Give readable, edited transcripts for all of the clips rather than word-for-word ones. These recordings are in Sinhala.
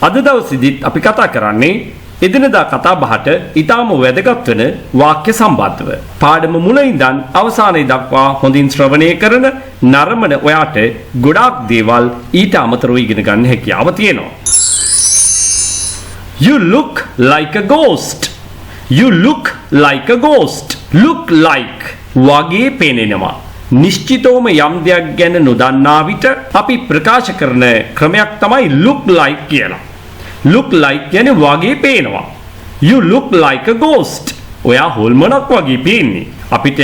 අද දවසේදීත් අපි කතා කරන්නේ එදිනදා කතා බහට ඊටාම වැදගත් වෙන වාක්‍ය සම්බන්ධව. පාඩම මුල ඉඳන් අවසානයේ දක්වා හොඳින් ශ්‍රවණය කරන නරඹන ඔයාට ගොඩාක් දේවල් ඊට අමතරව ඉගෙන ගන්න හැකියාව තියෙනවා. You look like a ghost. You look like a ghost. Look like වගේ පේනෙනවා. නිශ්චිතවම යම් දෙයක් ගැන නොදන්නා විට අපි ප්‍රකාශ කරන ක්‍රමයක් තමයි look like කියලා. look like කියන්නේ වගේ පේනවා. You look like a ghost. ඔයා හොල්මනක් වගේ පේන්නේ. අපිට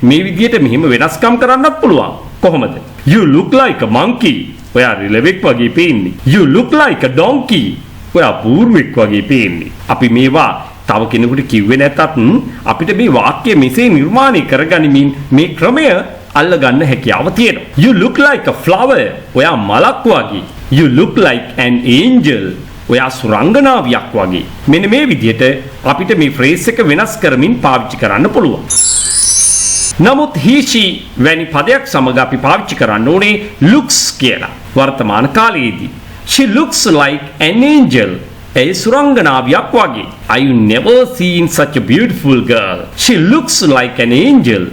මේ විදිහට මෙහිම වෙනස්කම් කරන්නත් පුළුවන්. කොහොමද? You look like a monkey. ඔයා රිලෙවෙක් වගේ පේන්නේ. You look like a donkey. ඔයා පූර්වෙක් වගේ පේන්නේ. අපි මේවා තව කෙනෙකුට කිව්වේ නැතත් අපිට මේ වාක්‍ය මෙසේ නිර්මාණය කරගනිමින් මේ ක්‍රමය අල්ලගන්න හැකියාව තියෙනවා. You look like a flower. ඔයා මලක් වගේ. You look like an angel. ඔයා සුරංගනාවියක් වගේ. මෙන්න මේ විදිහට අපිට මේ ෆ්‍රේස් එක වෙනස් කරමින් පාවිච්චි කරන්න පුළුවන්. නමුත් he she වැනි පදයක් සමග අපි පාවිච්චි කරන්න ඕනේ looks කියලා. වර්තමාන කාලයේදී she looks like an angel. ඒ සුරංගනාවියක් වගේ. I never seen such a beautiful girl. She looks like an angel.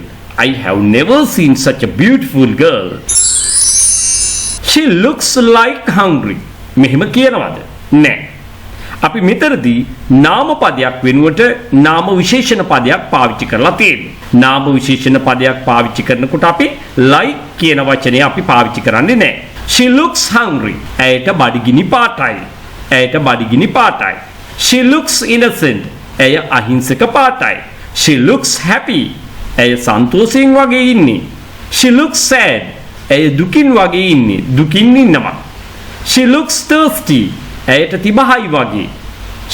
I have never seen such a beautiful girl. She looks like hungry. මෙහෙම කියනවද? නෑ. අපි මෙතනදී නාම පදයක් වෙනුවට නාම විශේෂණ පදයක් පාවිච්චි කරලා තියෙනවා. නාම විශේෂණ පදයක් පාවිච්චි කරනකොට අපි like කියන වචනේ අපි පාවිච්චි කරන්නේ නෑ. She looks hungry. ඇයට බඩගිනි පාටයි. ඇයට බඩගිනි පාටයි. She looks innocent. ඇය අහිංසක පාටයි. She looks happy. ඇය සන්තෝෂයෙන් වගේ ඉන්නේ. She looks sad. ඇය දුකින් වගේ ඉන්නේ. දුකින් ඉන්නවා. She looks thirsty. ඇයට තිබහයි වගේ.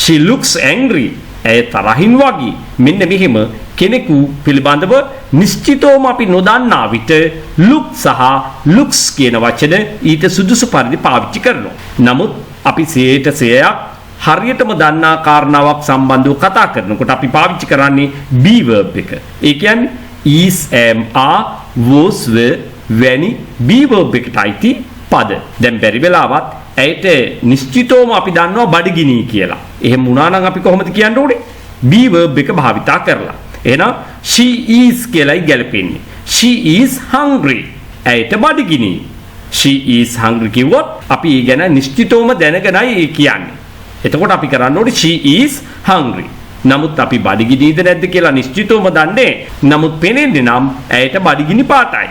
She looks angry. ඇය තරහින් වගේ. මෙන්න මෙහෙම කෙනෙකු පිළිබඳව නිශ්චිතවම අපි නොදන්නා විට look සහ looks කියන වචන ඊට සුදුසු පරිදි පාවිච්චි කරනවා. නමුත් අපි 100% හරියටම දන්නා කාරණාවක් සම්බන්ධව කතා කරනකොට අපි පාවිච්චි කරන්නේ be verb එක. ඒ කියන්නේ is, am, are, was, were වැනි be verb එකට අයිති පද. දැන් බැරි වෙලාවත් ඇයට නිශ්චිතවම අපි දන්නවා බඩගිනි කියලා. එහෙම වුණා නම් අපි කොහොමද කියන්න ඕනේ? be verb එක භාවිතා කරලා. එහෙනම් she is කියලායි ගැලපෙන්නේ. she is hungry. ඇයට බඩගිනි. she is hungry කිව්වොත් අපි ඒ ගැන නිශ්චිතවම දැනගෙනයි ඒ කියන්නේ. එතකොට අපි කරන්න ඕනේ she is hungry. නමුත් අපි බඩගිනිද නැද්ද කියලා නිශ්චිතවම දන්නේ. නමුත් පේන්නේ නම් ඇයට බඩගිනි පාටයි.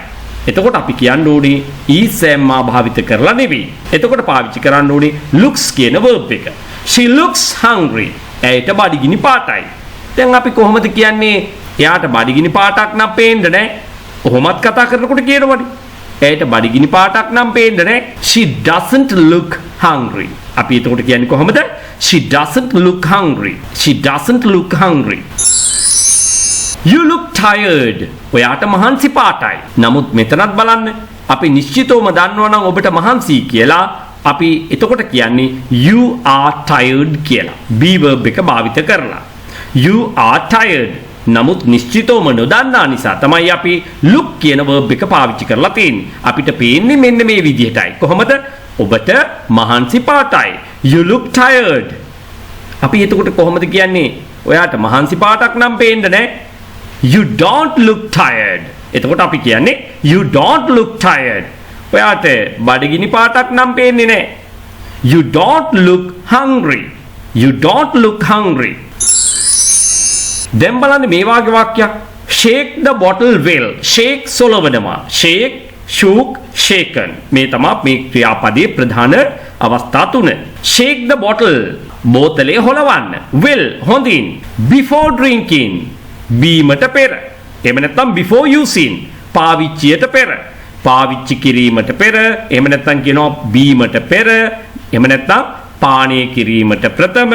එතකොට අපි කියන්න ඕනේ is am භාවිත කරලා නෙවෙයි. එතකොට පාවිච්චි කරන්න ඕනේ looks කියන verb එක. she looks hungry. ඇයට බඩගිනි පාටයි. දැන් අපි කොහොමද කියන්නේ එයාට බඩගිනි පාටක් නම් පේන්නේ නැහැ. කොහොමත් කතා කරනකොට කියනවනේ. ඇයට බඩගිනි පාටක් නම් පේන්නේ නැහැ. she doesn't look hungry. අපි එතකොට කියන්නේ කොහොමද? she doesn't look hungry. she doesn't look hungry. You look tired. ඔයාට මහන්සි පාටයි. නමුත් මෙතනත් බලන්න අපි නිශ්චිතවම දන්නවා නම් ඔබට මහන්සි කියලා අපි එතකොට කියන්නේ you are tired කියලා. be verb එක භාවිත කරලා. You are tired. නමුත් නිශ්චිතවම නොදන්නා නිසා තමයි අපි look කියන verb එක පාවිච්චි කරලා තියෙන්නේ. අපිට පේන්නේ මෙන්න මේ විදිහටයි. කොහොමද? ඔබට මහන්සි පාටයි. You look tired. අපි එතකොට කොහොමද කියන්නේ? ඔයාට මහන්සි පාටක් නම් පේන්නේ නැහැ. You don't look tired. එතකොට අපි කියන්නේ you don't look tired. ඔයාට බඩගිනි පාටක් නම් පේන්නේ නැහැ. You don't look hungry. You don't look hungry. දැන් බලන්න මේ වාගේ වාක්‍යයක්. Shake the bottle well. Shake සොලවනවා. Shake, shook, shaken. මේ තමයි මේ ක්‍රියාපදයේ ප්‍රධාන අවස්ථා තුන. Shake the bottle. බෝතලේ හොලවන්න. Well හොඳින්. Before drinking. බීමට පෙර. එහෙම නැත්නම් before using. පාවිච්චියට පෙර. පාවිච්චි කිරීමට පෙර. එහෙම නැත්නම් කියනවා බීමට පෙර. එහෙම නැත්නම් පානය කිරීමට ප්‍රථම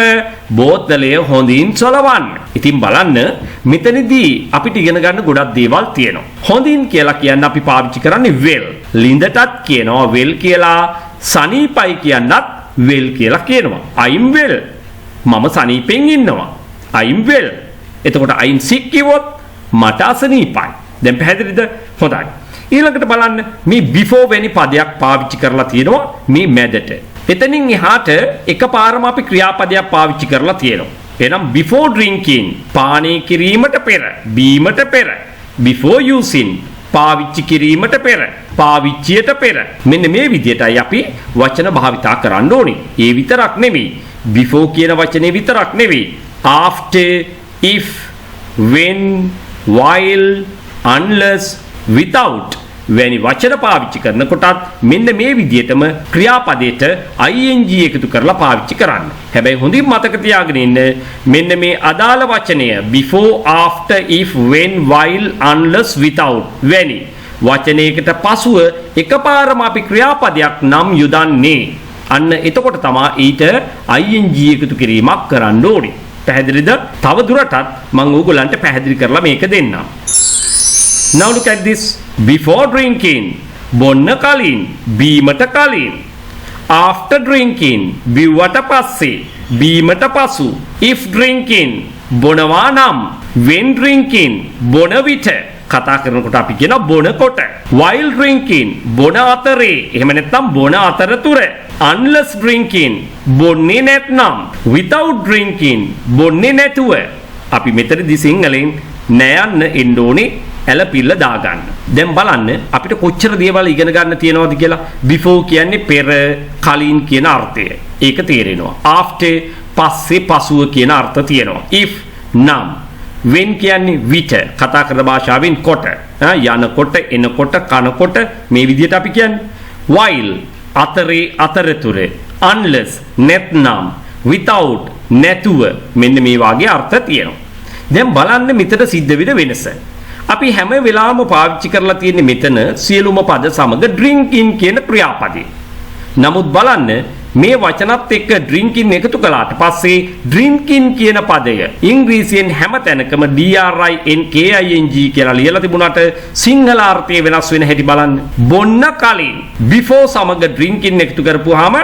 බෝතලය හොඳින් සොලවන්න. ඉතින් බලන්න මෙතනදී අපිට ඉගෙන ගන්න ගොඩක් දේවල් තියෙනවා. හොඳින් කියලා කියන්නේ අපි පාවිච්චි කරන්නේ well. ලිඳටත් කියනවා well කියලා. සනීපයි කියනත් well කියලා කියනවා. I'm well. මම සනීපෙන් ඉන්නවා. I'm well. එතකොට I'm sick කිව්වොත් මට අසනීපයි. දැන් පැහැදිලිද? හොඳයි. ඊළඟට බලන්න මේ before වැනි පදයක් පාවිච්චි කරලා තියෙනවා මේ මැදට. එතනින් එහාට එකපාරම අපි ක්‍රියාපදයක් පාවිච්චි කරලා තියෙනවා. එහෙනම් before drinking පානය කිරීමට පෙර, බීමට පෙර. before using පාවිච්චි කිරීමට පෙර, පාවිච්චියට පෙර. මෙන්න මේ විදිහටයි අපි වචන භාවිතා කරන්න ඕනේ. ඒ විතරක් නෙවෙයි. before කියන වචනේ විතරක් නෙවෙයි. after, if, when, while, unless, without වැනි වචන පාවිච්චි කරනකොටත් මෙන්න මේ විදිහටම ක්‍රියාපදයට ing එකතු කරලා පාවිච්චි කරන්න. හැබැයි හොඳින් මතක තියාගෙන ඉන්න මෙන්න මේ අදාළ වචනය before, after, if, when, while, unless, without වැනි වචනයකට පසුව එකපාරම අපි ක්‍රියාපදයක් නම් යොදන්නේ. අන්න එතකොට තමයි ඊට ing එකතු කිරීමක් කරන්න ඕනේ. පැහැදිලිද? තව දුරටත් මම ඕගොල්ලන්ට පැහැදිලි කරලා මේක දෙන්නම්. Now look at this. Before drinking, බොන්න කලින්, බීමට කලින්. After drinking, බිව්වට පස්සේ, බීමට පසු. If drinking, බොනවා නම්. When drinking, බොන විට. කතා කරනකොට අපි කියන බොනකොට. While drinking, බොන අතරේ. එහෙම නැත්නම් බොන අතරතුර. Unless drinking, බොන්නේ නැත්නම්. Without drinking, බොන්නේ නැතුව. අපි මෙතනදී සිංහලෙන් නෑයන්න එන්න ඕනේ. ඇලපිල්ල දාගන්න. දැන් බලන්න අපිට කොච්චර දේවල් ඉගෙන ගන්න තියෙනවද කියලා. before කියන්නේ පෙර, කලින් කියන අර්ථය. ඒක තේරෙනවා. after පස්සේ, පසුව කියන අර්ථ තියෙනවා. if නම්. when කියන්නේ විට. කතා කරන භාෂාවෙන් කොට. යනකොට, එනකොට, කනකොට මේ විදිහට අපි කියන්නේ. while අතරේ, අතරතුරේ. unless නැත්නම්. without නැතුව. මෙන්න මේ වාගේ අර්ථ තියෙනවා. දැන් බලන්න මෙතන සිද්ධ වෙන වෙනස. අපි හැම වෙලාවම පාවිච්චි කරලා තියෙන්නේ මෙතන සියලුම පද සමග drinking කියන ක්‍රියාපදේ. නමුත් බලන්න මේ වචනත් එක්ක drinking එකතු කළාට පස්සේ drinking කියන පදය ඉංග්‍රීසියෙන් හැම තැනකම DRINKING කියලා ලියලා තිබුණාට සිංහල අර්ථය වෙනස් වෙන හැටි බලන්න. බොන්න කලින් before සමග drinking එකතු කරපුවාම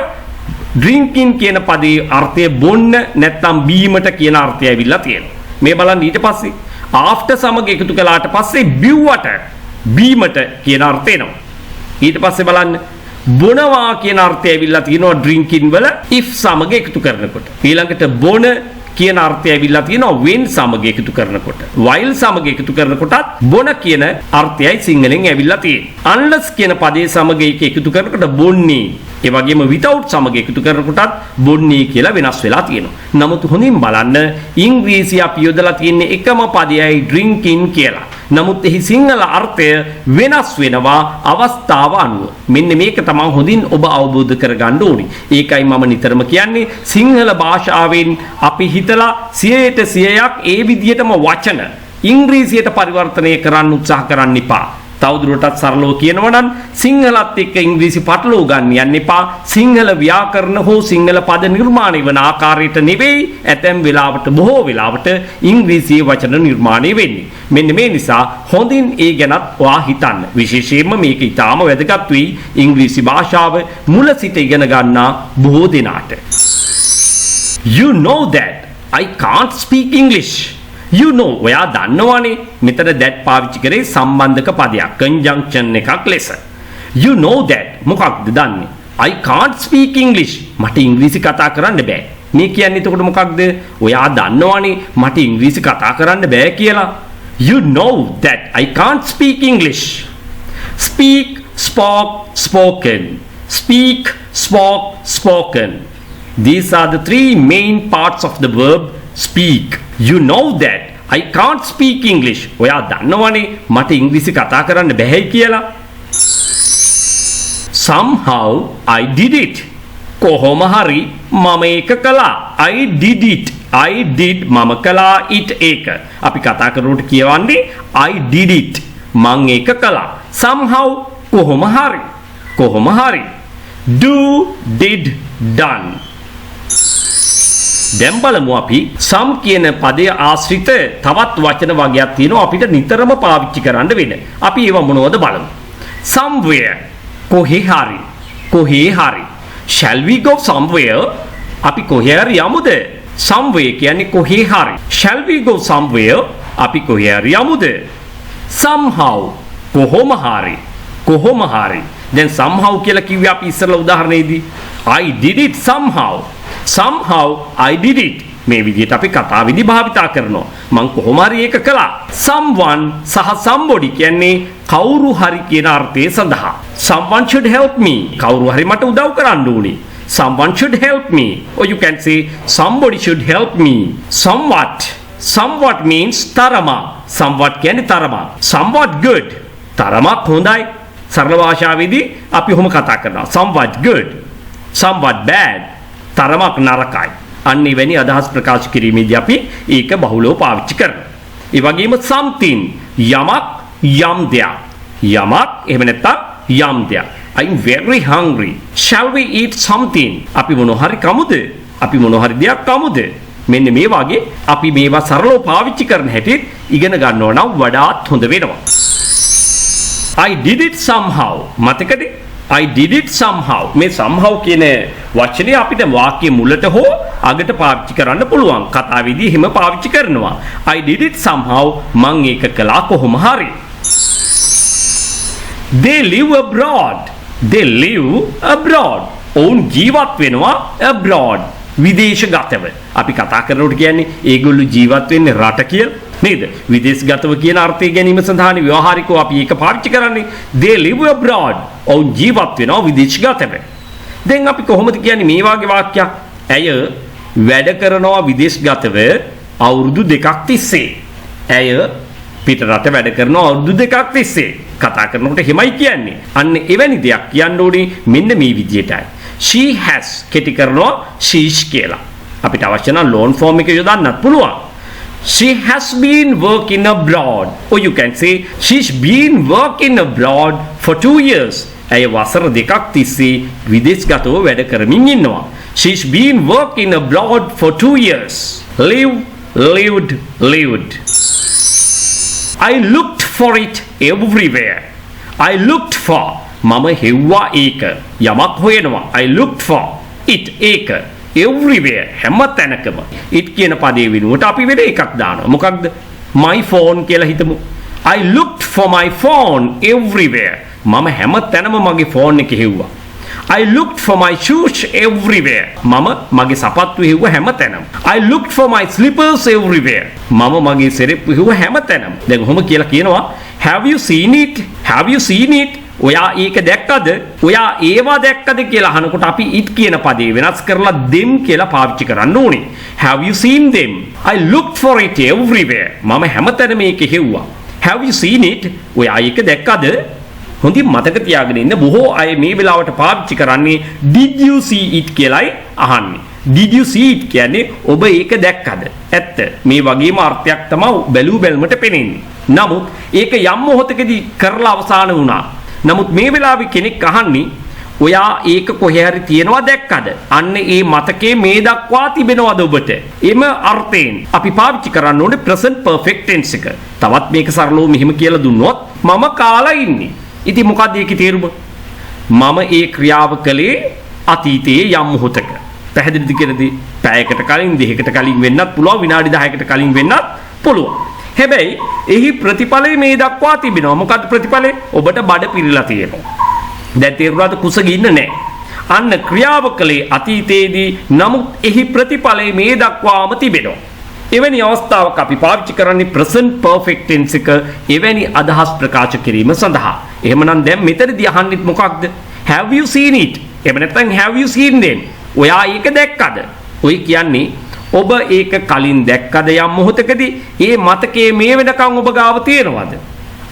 drinking කියන පදේ අර්ථය බොන්න නැත්නම් බීමට කියන අර්ථය ඇවිල්ලා තියෙනවා. මේ බලන්න ඊට පස්සේ after සමග එකතු කළාට පස්සේ බිව්වට බීමට කියන අර්ථය එනවා. ඊට පස්සේ බලන්න බොනවා කියන අර්ථය ඇවිල්ලා තියෙනවා drinking වල if සමග එකතු කරනකොට. ඊළඟට බොන කියන අර්ථය ඇවිල්ලා තියෙනවා when සමග එකතු කරනකොට. while සමග එකතු කරනකොටත් බොන කියන අර්ථයයි සිංහලෙන් ඇවිල්ලා තියෙන්නේ. unless කියන පදේ සමග ඒක එකතු කරනකොට බොන්නේ. ඒ වගේම without සමග එකතු කරනකොටත් බොන්නේ කියලා වෙනස් වෙලා තියෙනවා. නමුත් හොඳින් බලන්න ඉංග්‍රීසි අපි යොදලා තියෙන්නේ එකම පදයයි drinking කියලා. නමුත් එහි සිංහල අර්ථය වෙනස් වෙනවා අවස්ථාව අනුව. මෙන්න මේක තමයි හොඳින් ඔබ අවබෝධ කරගන්න ඕනේ. ඒකයි මම නිතරම කියන්නේ සිංහල භාෂාවෙන් අපි හිතලා 100%ක් ඒ විදිහටම වචන ඉංග්‍රීසියට පරිවර්තනය කරන්න උත්සාහ කරන්න එපා. තවදුරටත් සරලව කියනවා නම් සිංහලත් එක්ක ඉංග්‍රීසි පටලව ගන්න යන්න එපා. සිංහල ව්‍යාකරණ හෝ සිංහල පද නිර්මාණය වන ආකාරයට නෙවෙයි ඇතැම් වෙලාවට බොහෝ වෙලාවට ඉංග්‍රීසියේ වචන නිර්මාණය වෙන්නේ. මෙන්න මේ නිසා හොඳින් ඒ ගැනත් ඔයා හිතන්න. විශේෂයෙන්ම මේක ඊටාම වැදගත් වෙයි ඉංග්‍රීසි භාෂාව මුල සිට ඉගෙන ගන්නා බොහෝ දෙනාට. You know that I can't speak English. You know ඔයා දන්නවනේ මෙතන that පාවිච්චි කරේ සම්බන්ධක පදයක් conjunction එකක් ලෙස. You know that මොකක්ද දන්නේ? I can't speak English. මට ඉංග්‍රීසි කතා කරන්න බෑ. මේ කියන්නේ එතකොට මොකක්ද? ඔයා දන්නවනේ මට ඉංග්‍රීසි කතා කරන්න බෑ කියලා. You know that I can't speak English. Speak, spoke, spoken. Speak, spoke, spoken. These are the three main parts of the verb speak. You know that I can't speak English. ඔයා දන්නවනේ මට ඉංග්‍රීසි කතා කරන්න බැහැ කියලා. Somehow I did it. කොහොම හරි මම ඒක කළා. I did it. I did මම කළා it ඒක. අපි කතා කරනකොට කියවන්නේ I did it. මං ඒක කළා. Somehow කොහොම හරි. කොහොම හරි. Do, did, done. දැන් බලමු අපි some කියන පදයේ ආශ්‍රිත තවත් වචන වර්ගයක් තියෙනවා අපිට නිතරම පාවිච්චි කරන්න වෙන. අපි ඒව මොනවද බලමු. Somewhere කොහේ හරි. කොහේ හරි. Shall we go somewhere? අපි කොහේ හරි යමුද? Somewhere කියන්නේ කොහේ හරි. Shall we go somewhere? අපි කොහේ හරි යමුද? Somehow කොහොම හරි. කොහොම හරි. දැන් somehow කියලා කිව්වේ අපි ඉස්සෙල්ලා උදාහරණයේදී I did it somehow. Somehow I did it. මේ විදිහට අපි කතා විදි භාවිතා කරනවා. මං කොහොම හරි ඒක කළා. Someone සහ somebody කියන්නේ කවුරු හරි කියන අර්ථය සඳහා. Someone should help me. කවුරු හරි මට උදව් කරන්න ඕනේ. Someone should help me. Or you can say somebody should help me. Somewhat. Somewhat means තරමක්. Somewhat කියන්නේ තරමක්. Somewhat good. තරමක් හොඳයි. සරල භාෂාවේදී අපි ඔහොම කතා කරනවා. Somewhat good. Somewhat bad. තරමක් නරකයි. අන්න එවැනි අදහස් ප්‍රකාශ කිරීමේදී අපි ඒක බහුලව පාවිච්චි කරනවා. ඒ වගේම something යමක් යම් දෙයක්. යමක් එහෙම නැත්නම් යම් දෙයක්. I'm very hungry. Shall we eat something? අපි මොනවා හරි කමුද? අපි මොනවා හරි දෙයක් කමුද? මෙන්න මේ වගේ අපි මේවා සරලව පාවිච්චි කරන හැටි ඉගෙන ගන්නවා නම් වඩාත් හොඳ වෙනවා. I did it somehow. මතකද? I did it somehow. මේ somehow කියන වචනේ අපිට වාක්‍ය මුලට හෝ අගට පාවිච්චි කරන්න පුළුවන්. කතාවේදී එහෙම පාවිච්චි කරනවා. I did it somehow. මං ඒක කළා කොහොම හරි. They live abroad. They live abroad. ඔවුන් ජීවත් වෙනවා abroad. විදේශගතව. අපි කතා කරනකොට කියන්නේ ඒගොල්ලෝ ජීවත් වෙන්නේ රට කියලා. නේද? විදේශගතව කියන අර්ථය ගැනීම සඳහානේ ව්‍යවහාරිකව අපි ඒක පාවිච්චි කරන්නේ. They live abroad. ඔවුන් ජීවත් වෙනවා විදේශගතව. දැන් අපි කොහොමද කියන්නේ මේ වගේ වාක්‍යයක්? ඇය වැඩ කරනවා විදේශගතව අවුරුදු 2ක් තිස්සේ. ඇය පිට රට වැඩ කරනවා අවුරුදු 2ක් තිස්සේ. කතා කරනකොට එහෙමයි කියන්නේ. අන්න එවැනි දෙයක් කියන්න ඕනේ මෙන්න මේ විදිහටයි. She has කෙටි කරනවා she's කියලා. අපිට අවශ්‍ය නම් loan form එක යොදන්නත් පුළුවන්. She has been working abroad. Or you can say she's been working abroad for 2 years. ඇය වසර 2ක් තිස්සේ විදේශගතව වැඩ කරමින් ඉන්නවා. She's been working abroad for 2 years. Live, lived, lived. I looked for it everywhere. I looked for මම හෙව්වා ඒක. යමක් හොයනවා. I looked for it ඒක. everywhere හැම තැනකම. it කියන පදේ වෙනුවට අපි වෙන එකක් දානවා. මොකක්ද? my phone කියලා හිතමු. I looked for my phone everywhere. මම හැම තැනම මගේ ෆෝන් එක හෙව්වා. I looked for my shoes everywhere. මම මගේ සපත්තු හෙව්වා හැම තැනම. I looked for my slippers everywhere. මම මගේ සෙරෙප්පු හෙව්වා හැම තැනම. දැන් ඔහොම කියලා කියනවා have you seen it? Have you seen it? ඔයා ඒක දැක්කද? ඔයා ඒවා දැක්කද කියලා අහනකොට අපි it කියන පදේ වෙනස් කරලා them කියලා පාවිච්චි කරන්න ඕනේ. Have you seen them? I looked for it everywhere. මම හැම තැනම ඒක හෙව්වා. Have you seen it? ඔයා ඒක දැක්කද? හොඳින් මතක තියාගෙන ඉන්න බොහෝ අය මේ වෙලාවට පාවිච්චි කරන්නේ did you see it කියලායි අහන්නේ. did you see it කියන්නේ ඔබ ඒක දැක්කද? ඇත්ත. මේ වගේම අර්ථයක් තමයි බැලූ බැල්මට පෙනෙන්නේ. නමුත් ඒක යම් මොහොතකදී කරලා අවසන් වුණා. නමුත් මේ වෙලාවේ කෙනෙක් අහන්නේ ඔයා ඒක කොහේ හරි තියනවා දැක්කද? අන්න ඒ මතකයේ මේ දක්වා තිබෙනවද ඔබට? එම අර්ථයෙන් අපි පාවිච්චි කරන්න ඕනේ present perfect tense එක. තවත් මේක සරලව මෙහෙම කියලා දුන්නොත් මම කාලා ඉන්නේ. ඉතින් මොකක්ද ඒකේ තේරුම? මම ඒ ක්‍රියාව කළේ අතීතයේ යම් මොහොතක. පැහැදිලිද කියලාදී පැයකට කලින් දෙකකට කලින් වෙන්නත් පුළුවන් විනාඩි 10කට කලින් වෙන්නත් පුළුවන්. හැබැයි එහි ප්‍රතිඵලය මේ දක්වා තිබෙනවා. මොකක්ද ප්‍රතිඵලය? ඔබට බඩ පිරিলা තියෙනවා. දැන් තේරුණාද කුසගින්න නැහැ. අන්න ක්‍රියාව කළේ අතීතයේදී නමුත් එහි ප්‍රතිඵලය මේ දක්වාම තිබෙනවා. එවැනි අවස්ථාවක අපි පාවිච්චි කරන්නේ present perfect tense එක එවැනි අදහස් ප්‍රකාශ කිරීම සඳහා. එහෙමනම් දැන් මෙතනදී අහන්නේ මොකක්ද? Have you seen it? එහෙම නැත්නම් have you seen them? ඔයා ඒක දැක්කද? ඔය කියන්නේ ඔබ ඒක කලින් දැක්කද යම් මොහොතකදී? ඒ මතකයේ මේ වෙනකන් ඔබ ගාව තියෙනවද?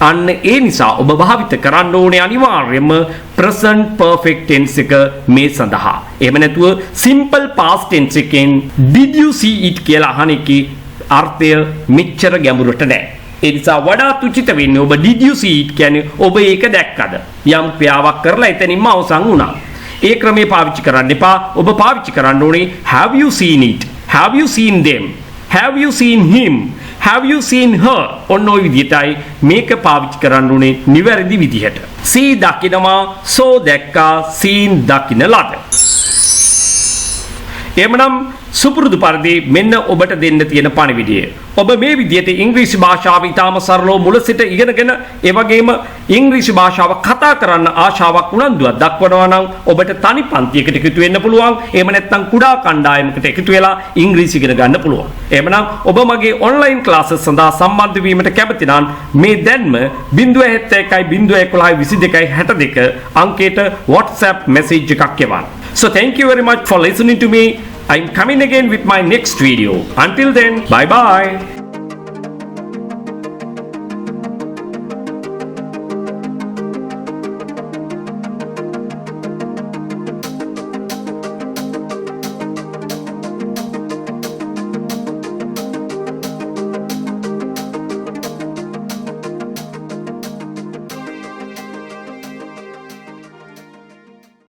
අන්න ඒ නිසා ඔබ භාවිත කරන්න ඕනේ අනිවාර්යයෙන්ම present perfect tense එක මේ සඳහා. එහෙම නැතුව simple past tense එකෙන් did you see it කියලා අහන එකේ අර්ථය මෙච්චර ගැඹුරට නැහැ. ඒ නිසා වඩාත් උචිත වෙන්නේ ඔබ did you see it කියන්නේ ඔබ ඒක දැක්කද? යම් ක්‍රියාවක් කරලා එතනින්ම අවසන් වුණා. ඒ ක්‍රමේ පාවිච්චි කරන්න එපා. ඔබ පාවිච්චි කරන්න ඕනේ have you seen it? Have you seen them? Have you seen him? Have you seen her? ඔන්න ඔය විදිහටයි මේක පාවිච්චි කරන්න උනේ නිවැරදි විදිහට. see දකිනවා, so දැක්කා, seen දකින ලද. එමනම් සුපුරුදු පරිදි මෙන්න ඔබට දෙන්න තියෙන පණිවිඩය. ඔබ මේ විදිහට ඉංග්‍රීසි භාෂාව ඉතාම සරලව මුල සිට ඉගෙනගෙන ඒ වගේම ඉංග්‍රීසි භාෂාව කතා කරන්න ආශාවක් උනන්දුවක් දක්වනවා නම් ඔබට තනි පන්තියකට එකතු වෙන්න පුළුවන්. එහෙම නැත්නම් කුඩා කණ්ඩායමකට එකතු වෙලා ඉංග්‍රීසි ඉගෙන ගන්න පුළුවන්. එහෙමනම් ඔබ මගේ ඔන්ලයින් ක්ලාසස් සඳහා සම්බන්ධ වීමට කැමති නම් මේ දැන්ම 071 011 22 62 අංකයට WhatsApp message එකක් එවන්න. So thank you very much for listening to me. I'm coming again with my next video. Until then, bye bye.